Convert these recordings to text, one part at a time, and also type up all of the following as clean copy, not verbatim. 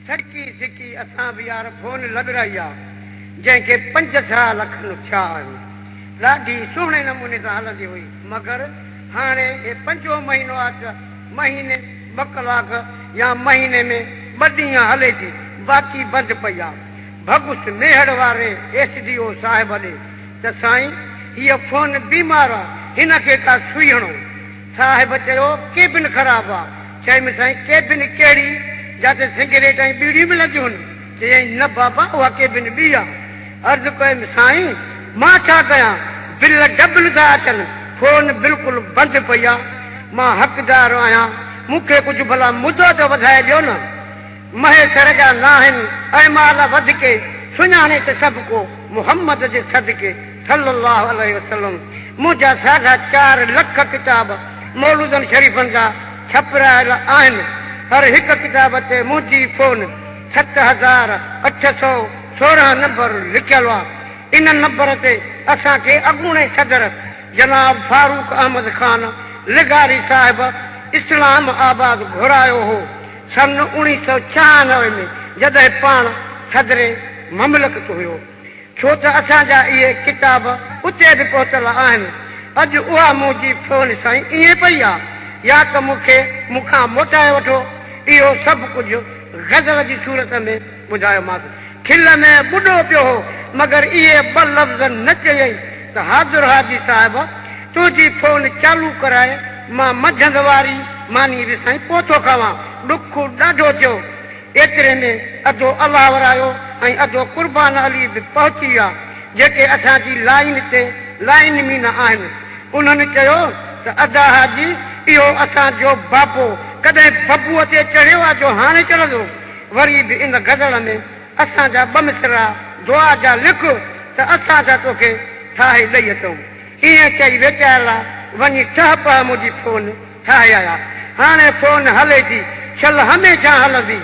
सकी सिकी असां बि यार फोन लॻराई आहे जंहिंखे 5 लख थिया आहिनि ॾाढी सुहिणे नमूने सां हलंदी हुई मगर हाणे हे 5 महीनो आहे महीने 2 कलाक या महीने में 2 ॾींहं हले थी बाक़ी बंदि पई आहे भगुस मेहड़ वारे SDO साहिब ॾे त साईं हीअ फोन बीमार आहे हिन खे का सुई हणो साहिब चयो केबिन ख़राबु आहे चयमि साईं केबिन कहिड़ी जिते सिगरेट ऐं बीड़ी मिलंदियूं आहिनि चयईं न बाबा उहा केबिन ॿी आहे अर्ज़ु कयुमि साईं मां छा कयां बिल डबल था अचनि फोन बिल्कुलु बंदि पई आहे मां हक़दार आहियां मूंखे कुझु भला मुदो त वधाए ॾियो न महेसर जा न आहिनि ऐं माल वधके सुञाणे त सभु को मुहम्मद जे सदके सल्लल्लाहु अलैहि वसल्लम मुंहिंजा 4.5 लख किताब मौलूदनि शरीफ़नि जा छपरायल आहिनि हर हिकु किताब ते मुंहिंजी फोन 7816 नंबर लिखियलु आहे इन नंबर ते असांखे अॻूणे सदर जनाब फारूक अहमद ख़ान लिगारी साहिब इस्लाम आबाद घुरायो हो सन 1996 में जॾहिं पाण सदरे ममलकत हुयो छो त असांजा इहे किताब उते बि पहुतल आहिनि अॼु उहा मुंहिंजी फोन साईं ईअं पई आहे या त मूंखां मोटाए वठो इहो सभु कुझु गज़ल जी सूरत में ॿुधायोमांसि खिल में ॿुॾो पियो हो मगर इहे 2 लफ़्ज़ न चयई त हाज़ुर हाजी साहिब तुंहिंजी फोन चालू कराए मां मंझंदि वारी मानी ॾिसां पोइ थो खावां ॾुख ॾाढो थियो एतिरे में अधो अलाह वरायो ऐं अधो क़ुर्बान अली बि पहुची विया जेके असांजी लाइन में न आहिनि उन्हनि चयो त अदा हाजी इहो असांजो बापो कॾहिं बबूअ ते चढ़ियो आहे जो हाणे चढ़ंदो वरी बि इन गज़ल में असांजा 2 मिसरा दुआ जा लिख त असां त तोखे ठाहे ॾेई अचूं ईअं चई वेचारियल वञी ठह पह मुंहिंजी फोन ठाहे आया हाणे फोन हले थी छल हमेशह हलंदी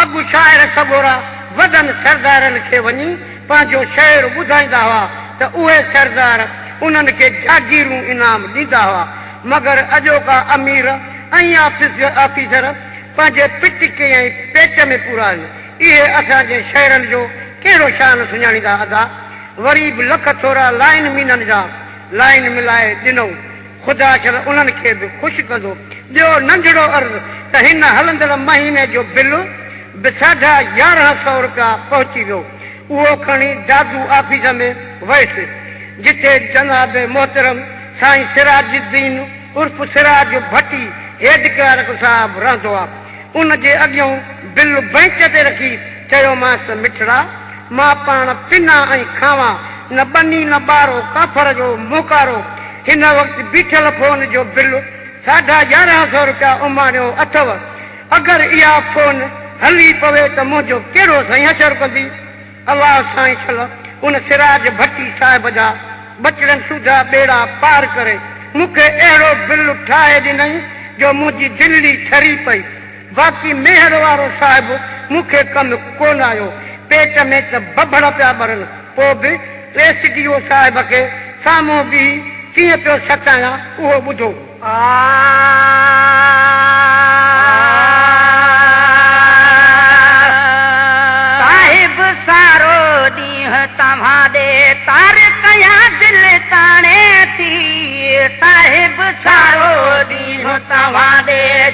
अॻु शाइर सबोरा वॾनि सरदारनि खे वञी पंहिंजो शेर ॿुधाईंदा हुआ त उहे सरदार उन्हनि खे जागीरूं इनाम ॾींदा हुआ मगर अॼोका अमीर ऐं ऑफिसर पंहिंजे पिटके ऐं पेट में पूरा आहिनि इहे असांजे शहरनि जो कहिड़ो शान सुञाणींदा अदा वरी बि लख थोरा लाइन मीननि जा लाइन मिलाए ॾिनऊं ख़ुदा छल उन्हनि खे बि ख़ुशि कंदो ॿियो नंढड़ो अर्ज़ु त हिन हलंदड़ महीने जो बिल बि 1150 रुपया पहुची वियो उहो खणी दादू ऑफिस में वयुसि जिते जनाब मोहतरम साईं सिराजुद्दीन उर्फ सिराज भट्टी हेड क्लर्क साहब रहंदो आहे उन जे अॻियां बिल बैंक ते रखी चयोमांसि मिठड़ा मां पाण पिना ऐं खावां न बनी न ॿारो काफर जो मोकारो हिन वक़्तु बीठल फोन जो बिल 1150 रुपया उमाणियो अथव अगरि इहा फोन हली पवे त मुंहिंजो कहिड़ो साईं असर कंदी अलाह साईं छल उन सिराज भट्टी साहिब जा बचड़नि सूधा ॿेड़ा पार करे मूंखे अहिड़ो बिल ठाहे ॾिनई जो मुंहिंजी दिल्ली ठरी पई बाक़ी मेहर वारो साहिब मूंखे कमु कोन आयो पेट में त बबड़ पिया ॿरनि पोइ बि SDO साहिब खे साम्हूं बि कीअं पियो सतायां उहो ॿुधो साहिब सारो ॾींहुं तव्हां ॾे तार कयां दिलि ताणे थी साहिब सारो ॾींहुं तव्हां ॾे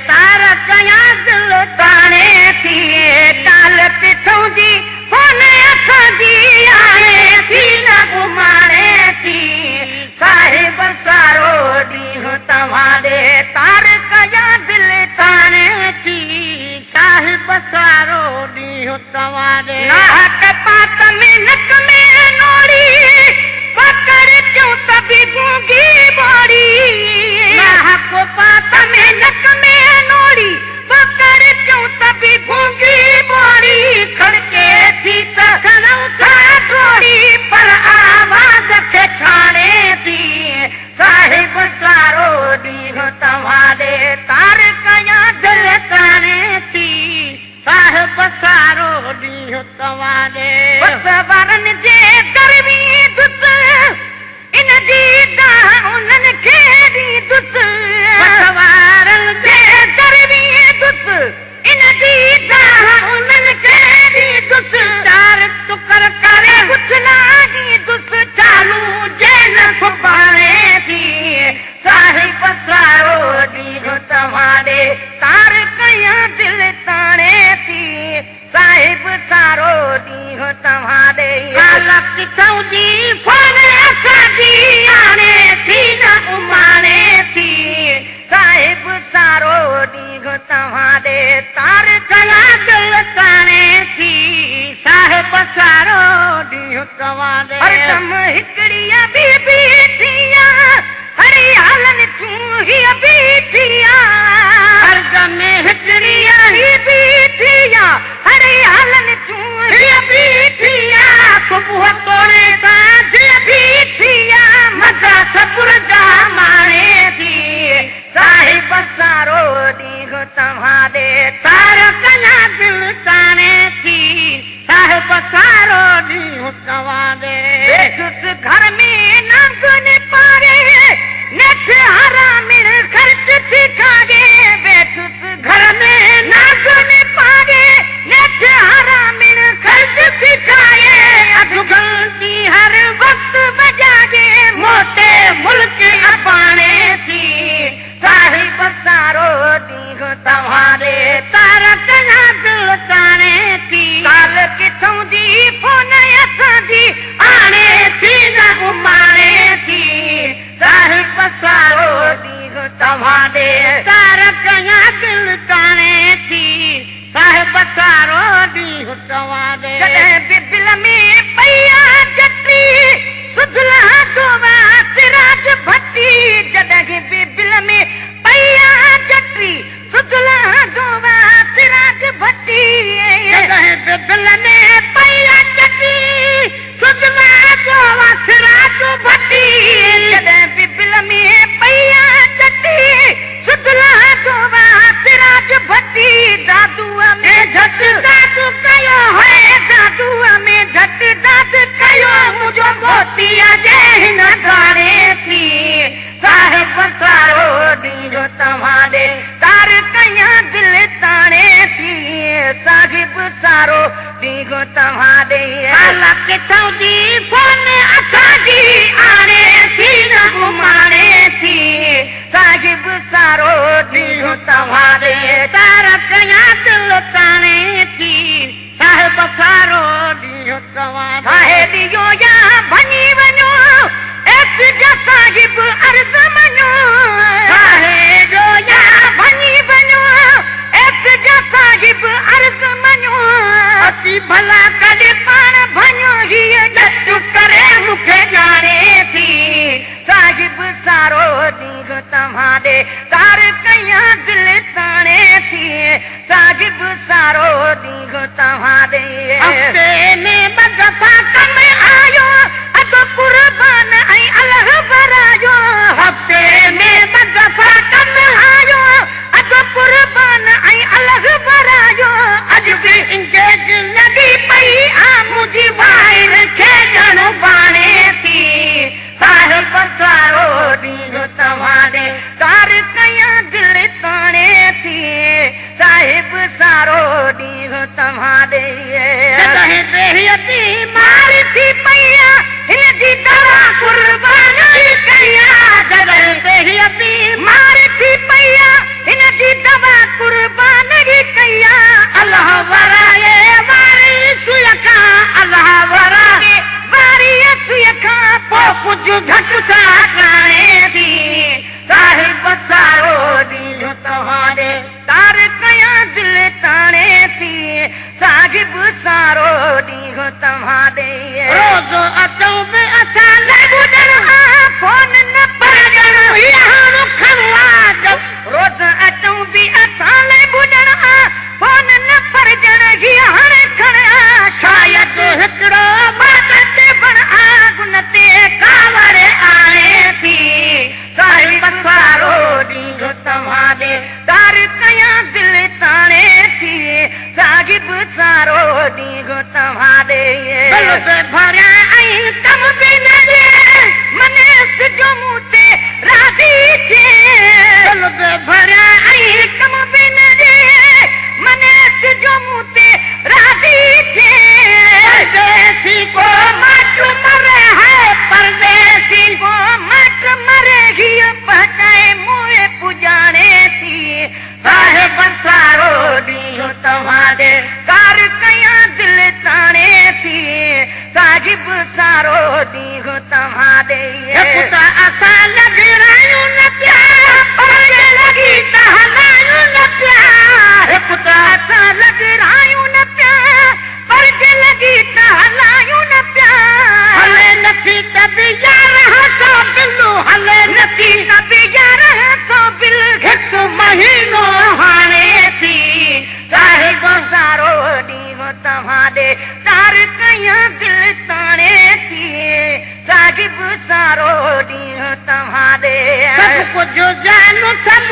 तार कयां दिलि ताणे थी काल पिथूं जी फोन असांजी आहे थी न घुमाणे थी साहिब सारो ॾींहुं तव्हां ॾे तार कयां तव्हां ॾे तार कया दिल ताणे थी साहिब सारो ॾींहुं तव्हां ॾे हरदम हिकिड़ीअ बीबी थिया हरियालन तूं ही बीठिया हरदम हिकिड़ीअ बीबी थिया हरियालन तूं ही बीठिया सुबुह तोड़े सांझ बीठिया मज़ा सब्र जा माणे थी साहिब सारो ॾींहुं तव्हां ॾे तार कया दिल ताणे थी साहिब सारो ॾींहुं तव्हां ॾे वेठुसि घर में नांगन पारे नेठ हरामिण ख़र्च थी खागे वेठुसि घर में नांगन पारे नेठ हरामिण ख़र्च थी खाए अधु घंटी हर वक्त बजागे मोटे मुल्क अपाणे थी साहिब सारो ॾींहुं तव्हां ॾे तार कया दिल ताणे थी काल किथां जी फोन असांजी आणे थी न घुमाणे थी साहिब सारो ॾींहुं तव्हां ॾे तार कया दिल ताणे थी साहिब सारो ॾींहुं तव्हां ॾे जॾहिं बिबिल में पया जटी सुधला दोवा सिराज भट्टी जॾहिं बिबिल में पया जटी सुधला दोवा सिराज भट्टी जॾहिं बिबिल में पया जटी सुधला दोवा सिराज भट्टी जॾहिं बिबिल में पया जटी सुधला दोवा सिराज भट्टी दादूअ में झट दादू कयो है दादूअ में झट दाद कयो मुंहिंजो मोतीअ जे हिन गाणे थी साहिब सारो ॾींहुं तव्हां ॾे तार कया दिल ताणे थी साहिब सारो ॾींहुं तव्हां ॾे काला किथां जी फोन असांजी आणे थी न घुमाणे थी साहिब सारो ॾींहुं तव्हां ॾे तार कया दिल ताणे थी साहिब सारो ॾींहुं तव्हां ठाहे ॾियो या भञी वञो एस जा साहिब अर्ज़ मञो ठाहे ॾियो या भञी वञो एस जा साहिब अर्ज़ मञो असी भला कॾहिं पाण भञो हीअ जट करे मूंखे ॼाणे थी साहिब सारो ॾींहुं तव्हां ॾे तार कया दिल ताणे थी साहिब सारो ॾींहुं तव्हां ॾे हफ़्ते में ॿ दफ़ा कम आयो अधु कुर्बान ऐं अलॻ भरायो हफ़्ते में ॿ दफ़ा कम आयो अधु कुर्बान ऐं अलॻ भरायो अॼु बि इंगेज लॻी पई आ मुंहिंजी वाइर खे ॼण बाणे थी साहिब सारो ॾींहुं तव्हां ॾे तार कया दिल ताणे थी साहिब सारो ॾींहुं तव्हां ॾे जॾहिं बेहियती मारी पसारो ॾींहुं तव्हां ॾे सभु कुझु जान सभु